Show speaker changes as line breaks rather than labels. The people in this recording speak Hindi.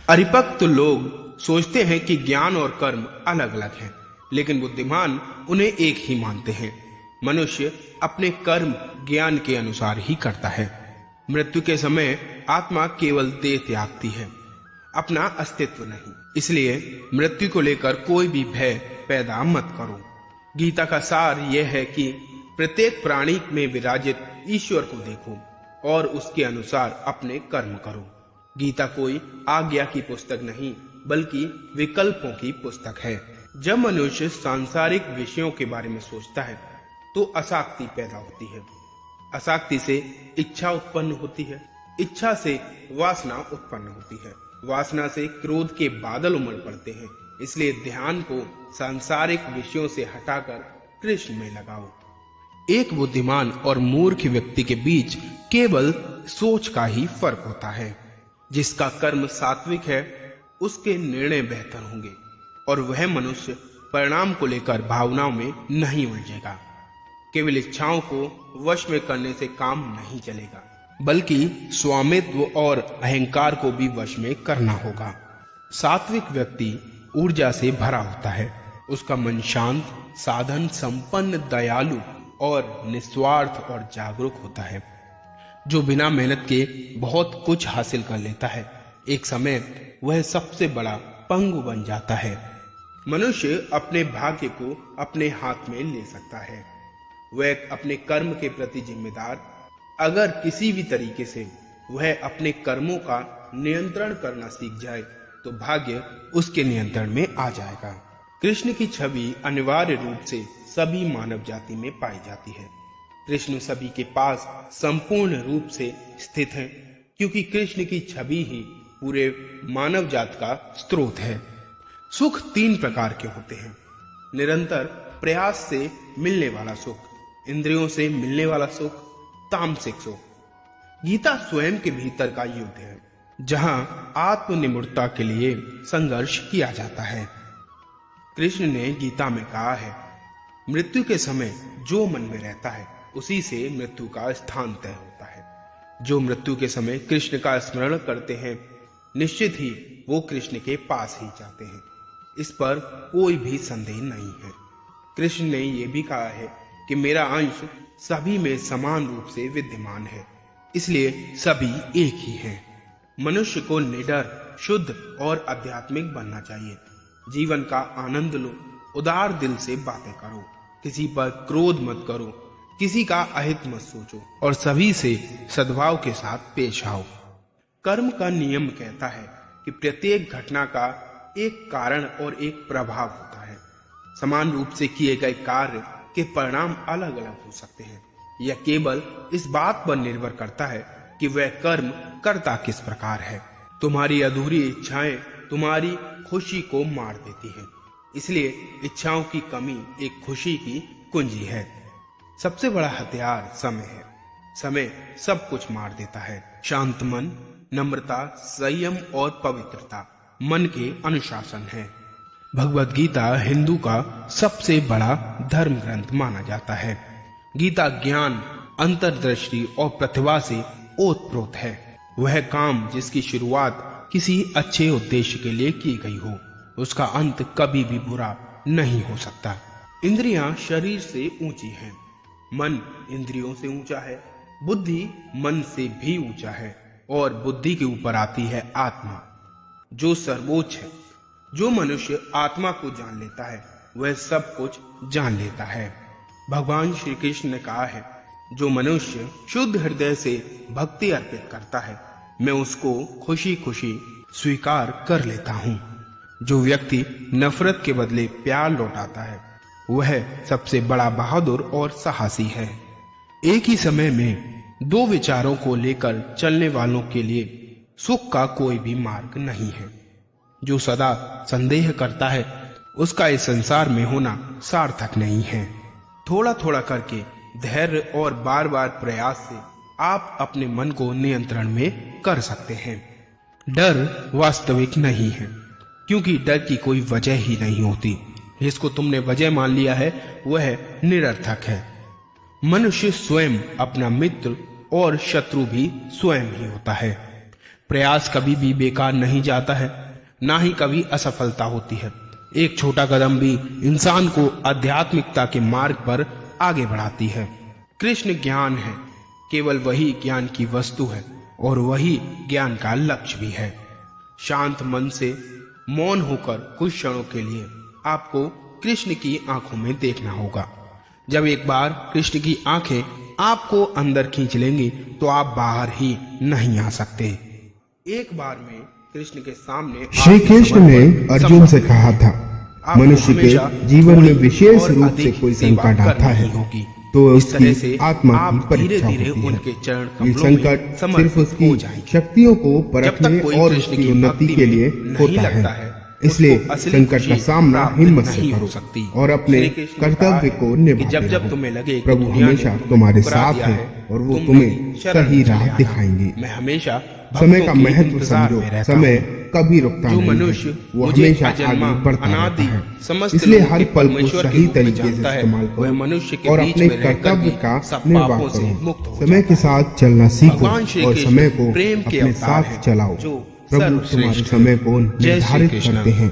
परिपक्व लोग सोचते हैं कि ज्ञान और कर्म अलग अलग हैं, लेकिन बुद्धिमान उन्हें एक ही मानते हैं। मनुष्य अपने कर्म ज्ञान के अनुसार ही करता है। मृत्यु के समय आत्मा केवल देह त्यागती है, अपना अस्तित्व नहीं। इसलिए मृत्यु को लेकर कोई भी भय पैदा मत करो। गीता का सार यह है कि प्रत्येक प्राणी में विराजित ईश्वर को देखो और उसके अनुसार अपने कर्म करो। गीता कोई आज्ञा की पुस्तक नहीं, बल्कि विकल्पों की पुस्तक है। जब मनुष्य सांसारिक विषयों के बारे में सोचता है तो आसक्ति पैदा होती है। आसक्ति से इच्छा उत्पन्न होती है, इच्छा से वासना उत्पन्न होती है, वासना से क्रोध के बादल उमड़ पड़ते हैं। इसलिए ध्यान को सांसारिक विषयों से हटाकर कृष्ण में लगाओ। एक बुद्धिमान और मूर्ख व्यक्ति के बीच केवल सोच का ही फर्क होता है। जिसका कर्म सात्विक है उसके निर्णय बेहतर होंगे और वह मनुष्य परिणाम को लेकर भावनाओं में नहीं उलझेगा। केवल इच्छाओं को वश में करने से काम नहीं चलेगा, बल्कि स्वामित्व और अहंकार को भी वश में करना होगा। सात्विक व्यक्ति ऊर्जा से भरा होता है। उसका मन शांत, साधन संपन्न, दयालु और निस्वार्थ और जागरूक होता है। जो बिना मेहनत के बहुत कुछ हासिल कर लेता है, एक समय वह सबसे बड़ा पंगु बन जाता है। मनुष्य अपने भाग्य को अपने हाथ में ले सकता है। वह अपने कर्म के प्रति जिम्मेदार। अगर किसी भी तरीके से वह अपने कर्मों का नियंत्रण करना सीख जाए तो भाग्य उसके नियंत्रण में आ जाएगा। कृष्ण की छवि अनिवार्य रूप से सभी मानव जाति में पाई जाती है। कृष्ण सभी के पास संपूर्ण रूप से स्थित है, क्योंकि कृष्ण की छवि ही पूरे मानव जात का स्रोत है। सुख 3 प्रकार के होते हैं। निरंतर प्रयास से मिलने वाला सुख, इंद्रियों से मिलने वाला सुख, तामसिक सुख। गीता स्वयं के भीतर का युद्ध है, जहां आत्मनिर्भरता के लिए संघर्ष किया जाता है। कृष्ण ने गीता में कहा है, मृत्यु के समय जो मन में रहता है उसी से मृत्यु का स्थान तय होता है। जो मृत्यु के समय कृष्ण का स्मरण करते हैं, निश्चित ही वो कृष्ण के पास ही जाते हैं। इस पर कोई भी संदेह नहीं है। कृष्ण ने यह भी कहा है कि मेरा अंश सभी में समान रूप से विद्यमान है, इसलिए सभी एक ही हैं। मनुष्य को निडर, शुद्ध और आध्यात्मिक बनना चाहिए। जीवन का आनंद लो, उदार दिल से बातें करो, किसी पर क्रोध मत करो, किसी का अहित मत सोचो और सभी से सद्भाव के साथ पेश आओ। कर्म का नियम कहता है कि प्रत्येक घटना का एक कारण और एक प्रभाव होता है। समान रूप से किए गए कार्य के परिणाम अलग अलग हो सकते हैं। यह केवल इस बात पर निर्भर करता है कि वह कर्म करता किस प्रकार है। तुम्हारी अधूरी इच्छाएं तुम्हारी खुशी को मार देती हैं। इसलिए इच्छाओं की कमी एक खुशी की कुंजी है। सबसे बड़ा हथियार समय है। समय सब कुछ मार देता है। शांत मन, नम्रता, संयम और पवित्रता मन के अनुशासन है। भगवत गीता हिंदू का सबसे बड़ा धर्म ग्रंथ माना जाता है। गीता ज्ञान, अंतर्दृष्टि और प्रतिभा से ओतप्रोत है। वह काम जिसकी शुरुआत किसी अच्छे उद्देश्य के लिए की गई हो, उसका अंत कभी भी बुरा नहीं हो सकता। इंद्रियां शरीर से ऊंची हैं, मन इंद्रियों से ऊंचा है, बुद्धि मन से भी ऊंचा है और बुद्धि के ऊपर आती है आत्मा, जो सर्वोच्च है। जो मनुष्य आत्मा को जान लेता है वह सब कुछ जान लेता है। भगवान श्री कृष्ण ने कहा है, जो मनुष्य शुद्ध हृदय से भक्ति अर्पित करता है, मैं उसको खुशी खुशी स्वीकार कर लेता हूँ। जो व्यक्ति नफरत के बदले प्यार लौटाता है, वह सबसे बड़ा बहादुर और साहसी है। एक ही समय में 2 विचारों को लेकर चलने वालों के लिए सुख का कोई भी मार्ग नहीं है। जो सदा संदेह करता है, उसका इस संसार में होना सार्थक नहीं है। थोड़ा थोड़ा करके धैर्य और बार बार प्रयास से आप अपने मन को नियंत्रण में कर सकते हैं। डर वास्तविक नहीं है, क्योंकि डर की कोई वजह ही नहीं होती। जिसको तुमने वजह मान लिया है वह निरर्थक है। मनुष्य स्वयं अपना मित्र और शत्रु भी स्वयं ही होता है। प्रयास कभी भी बेकार नहीं जाता है, ना ही कभी असफलता होती है। एक छोटा कदम भी इंसान को आध्यात्मिकता के मार्ग पर आगे बढ़ाती है। कृष्ण ज्ञान है, केवल वही ज्ञान की वस्तु है और वही ज्ञान का लक्ष्य भी है। शांत मन से मौन होकर कुछ क्षणों के लिए आपको कृष्ण की आंखों में देखना होगा। जब एक बार कृष्ण की आंखें आपको अंदर खींच लेंगी तो आप बाहर ही नहीं आ सकते। एक बार में कृष्ण के सामने
श्री कृष्ण ने अर्जुन से कहा था, मनुष्य के जीवन में विशेष रूप से कोई संकट आता है तो उसकी आत्मा की परीक्षा होती है। ये संकट सिर्फ उसकी शक्तियों को परखने और उसकी उन्नति के लिए होता है। इसलिए संकट का सामना हिम्मत से करो और अपने कर्तव्य को निभाते रहो। प्रभु हमेशा तुम्हारे साथ है और वो तुम्हें सही राह दिखाएंगे।
मैं हमेशा
समय का महत्व समझो, समय कभी रुकता नहीं है, वो हमेशा आगे बढ़ता रहता है। इसलिए हर पल को सही तरीके से इस्तेमाल करो और अपने कर्तव्य का निर्वाह करो। समय के साथ चलना सीखो और समय को अपने साथ चलाओ। प्रभु तुम्हारे समय को निर्धारित करते हैं